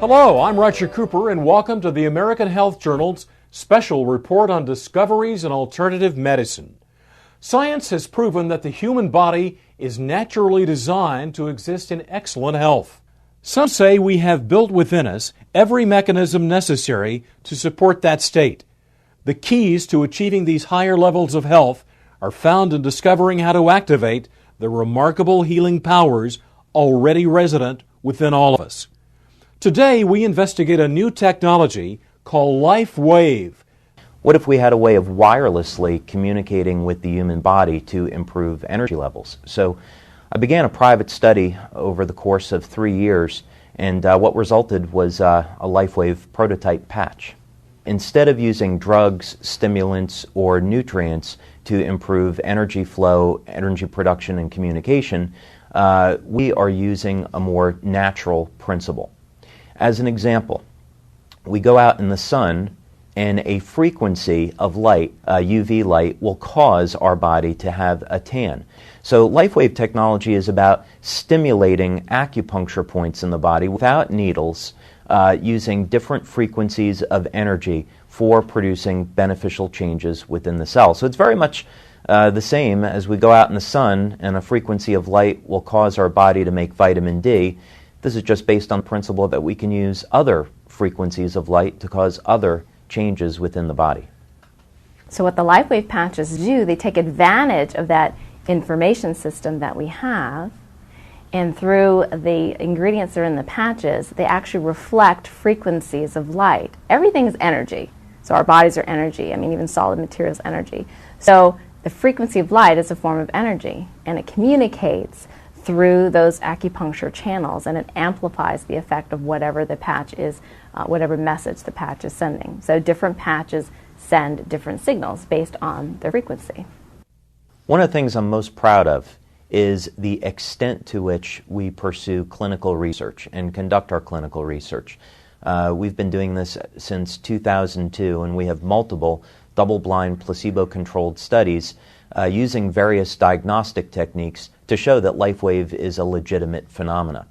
Hello, I'm Roger Cooper, and welcome to the American Health Journal's special report on discoveries in alternative medicine. Science has proven that the human body is naturally designed to exist in excellent health. Some say we have built within us every mechanism necessary to support that state. The keys to achieving these higher levels of health are found in discovering how to activate the remarkable healing powers already resident within all of us. Today, we investigate a new technology called Lifewave. What if we had a way of wirelessly communicating with the human body to improve energy levels? So I began a private study over the course of 3 years, and what resulted was a Lifewave prototype patch. Instead of using drugs, stimulants, or nutrients to improve energy flow, energy production, and communication, we are using a more natural principle. As an example, we go out in the sun and a frequency of light, UV light, will cause our body to have a tan. So Lifewave technology is about stimulating acupuncture points in the body without needles, using different frequencies of energy for producing beneficial changes within the cell. So it's very much the same as we go out in the sun and a frequency of light will cause our body to make vitamin D. This is just based on the principle that we can use other frequencies of light to cause other changes within the body. So what the Lifewave patches do, they take advantage of that information system that we have, and through the ingredients that are in the patches, they actually reflect frequencies of light. Everything is energy. So our bodies are energy. I mean, even solid materials energy. So the frequency of light is a form of energy, and it communicates through those acupuncture channels, and it amplifies the effect of whatever the patch is, whatever message the patch is sending. So different patches send different signals based on their frequency. One of the things I'm most proud of is the extent to which we pursue clinical research and conduct our clinical research. We've been doing this since 2002, and we have multiple double-blind, placebo-controlled studies using various diagnostic techniques to show that Lifewave is a legitimate phenomena.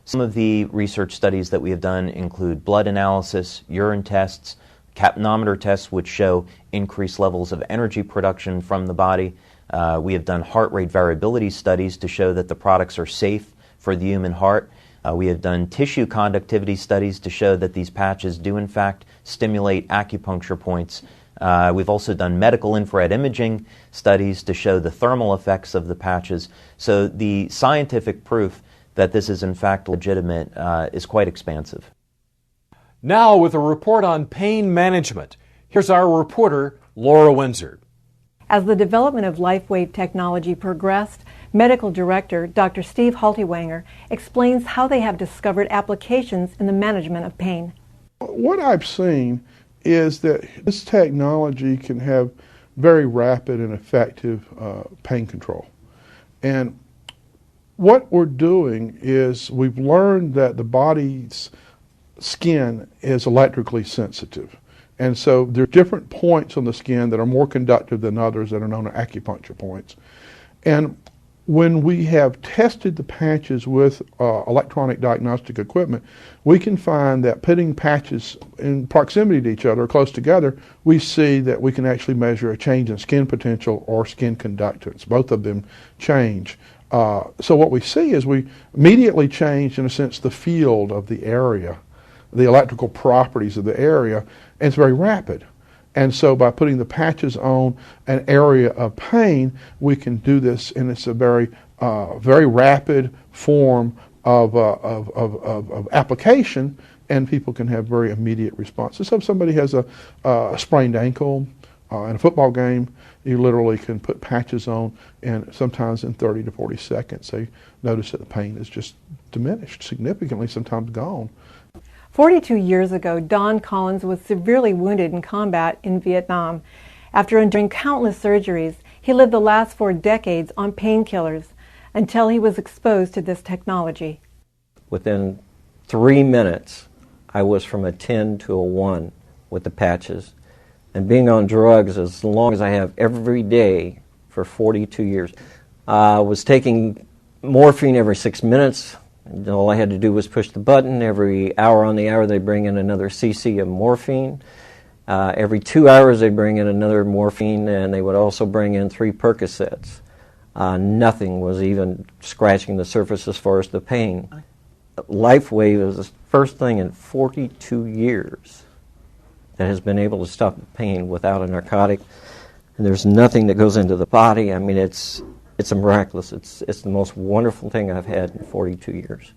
Some of the research studies that we have done include blood analysis, urine tests, capnometer tests which show increased levels of energy production from the body. We have done heart rate variability studies to show that the products are safe for the human heart. We have done tissue conductivity studies to show that these patches do in fact stimulate acupuncture points. We've also done medical infrared imaging studies to show the thermal effects of the patches. So the scientific proof that this is in fact legitimate is quite expansive. Now with a report on pain management, here's our reporter, Laura Windsor. As the development of Lifewave technology progressed, Medical Director Dr. Steve Haltiwanger explains how they have discovered applications in the management of pain. What I've seen is that this technology can have very rapid and effective pain control. And what we're doing is we've learned that the body's skin is electrically sensitive. And so there are different points on the skin that are more conductive than others that are known as acupuncture points. And when we have tested the patches with electronic diagnostic equipment, we can find that putting patches in proximity to each other, close together, we see that we can actually measure a change in skin potential or skin conductance. Both of them change. So what we see is we immediately change, in a sense, the field of the area, the electrical properties of the area, and it's very rapid. And so by putting the patches on an area of pain, we can do this, and it's a very rapid form of application, and people can have very immediate responses. So if somebody has a sprained ankle in a football game, you literally can put patches on, and sometimes in 30 to 40 seconds, they notice that the pain is just diminished significantly, sometimes gone. 42 years ago, Don Collins was severely wounded in combat in Vietnam. After enduring countless surgeries, he lived the last 4 decades on painkillers until he was exposed to this technology. Within 3 minutes, I was from a 10 to a 1 with the patches. And being on drugs as long as I have every day for 42 years, I was taking morphine every 6 minutes, And all I had to do was push the button. Every hour on the hour, they bring in another cc of morphine. Every 2 hours, they bring in another morphine, and they would also bring in 3 Percocets. Nothing was even scratching the surface as far as the pain. Lifewave is the first thing in 42 years that has been able to stop the pain without a narcotic. And there's nothing that goes into the body. I mean, it's a miraculous. It's the most wonderful thing I've had in 42 years.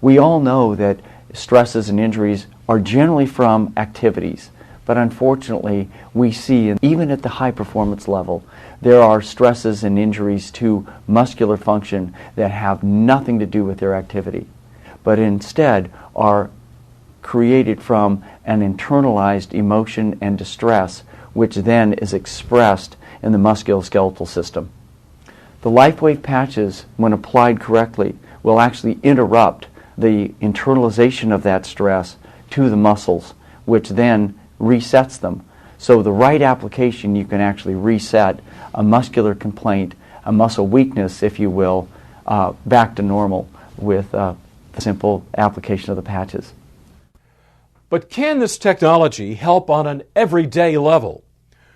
We all know that stresses and injuries are generally from activities, but unfortunately we see, even at the high performance level, there are stresses and injuries to muscular function that have nothing to do with their activity, but instead are created from an internalized emotion and distress, which then is expressed in the musculoskeletal system. The LifeWave patches, when applied correctly, will actually interrupt the internalization of that stress to the muscles, which then resets them. So the right application, you can actually reset a muscular complaint, a muscle weakness, if you will, back to normal with the simple application of the patches. But can this technology help on an everyday level?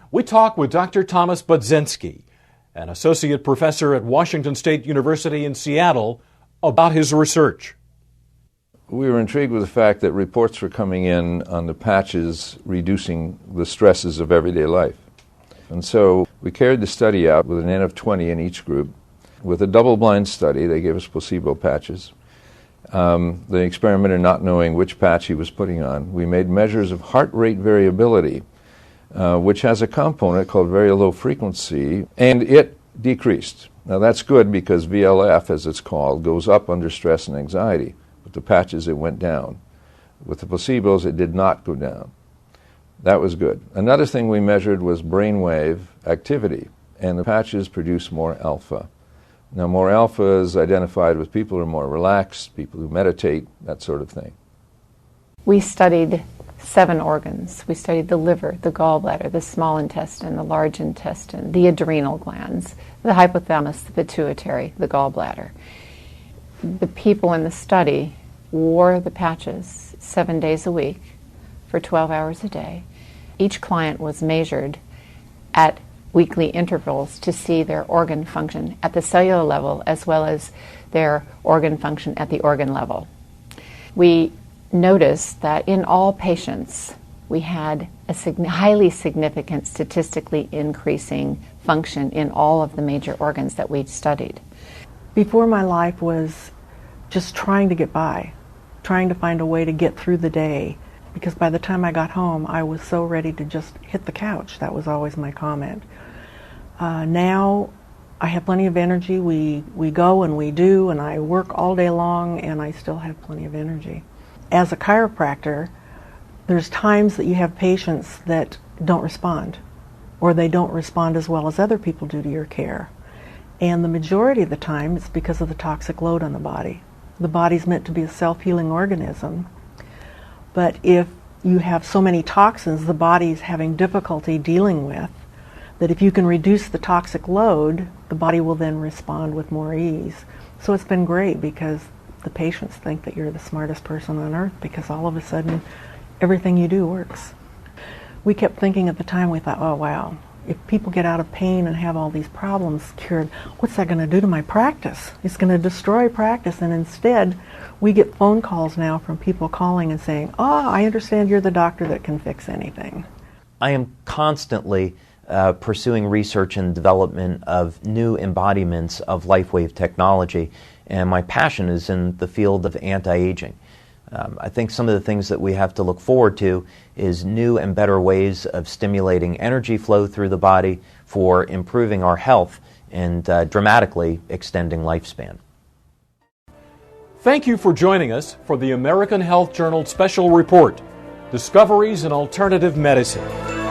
We talk with Dr. Thomas Budzinski, an associate professor at Washington State University in Seattle, about his research. We were intrigued with the fact that reports were coming in on the patches reducing the stresses of everyday life. And so we carried the study out with an N of 20 in each group. With a double-blind study, they gave us placebo patches. The experimenter not knowing which patch he was putting on, we made measures of heart rate variability, which has a component called very low frequency, and it decreased. Now that's good because VLF, as it's called, goes up under stress and anxiety. With the patches, it went down. With the placebos, it did not go down. That was good. Another thing we measured was brainwave activity, and the patches produce more alpha. Now, more alpha is identified with people who are more relaxed, people who meditate, that sort of thing. We studied 7 organs. We studied the liver, the gallbladder, the small intestine, the large intestine, the adrenal glands, the hypothalamus, the pituitary, the gallbladder. The people in the study wore the patches 7 days a week for 12 hours a day. Each client was measured at weekly intervals to see their organ function at the cellular level as well as their organ function at the organ level. We noticed that in all patients we had a highly significant statistically increasing function in all of the major organs that we studied. Before, my life was just trying to get by, trying to find a way to get through the day, because by the time I got home I was so ready to just hit the couch. That was always my comment. Now I have plenty of energy. We go and we do, and I work all day long, and I still have plenty of energy. As a chiropractor, there's times that you have patients that don't respond, or they don't respond as well as other people do to your care. And the majority of the time it's because of the toxic load on the body. The body's meant to be a self-healing organism, but if you have so many toxins the body's having difficulty dealing with, that if you can reduce the toxic load, the body will then respond with more ease. So it's been great because the patients think that you're the smartest person on earth because all of a sudden everything you do works. We kept thinking at the time, we thought, oh wow, if people get out of pain and have all these problems cured, what's that going to do to my practice? It's going to destroy practice. And instead, we get phone calls now from people calling and saying, oh, I understand you're the doctor that can fix anything. I am constantly pursuing research and development of new embodiments of LifeWave technology, and my passion is in the field of anti-aging. I think some of the things that we have to look forward to is new and better ways of stimulating energy flow through the body for improving our health and dramatically extending lifespan. Thank you for joining us for the American Health Journal Special Report, Discoveries in Alternative Medicine.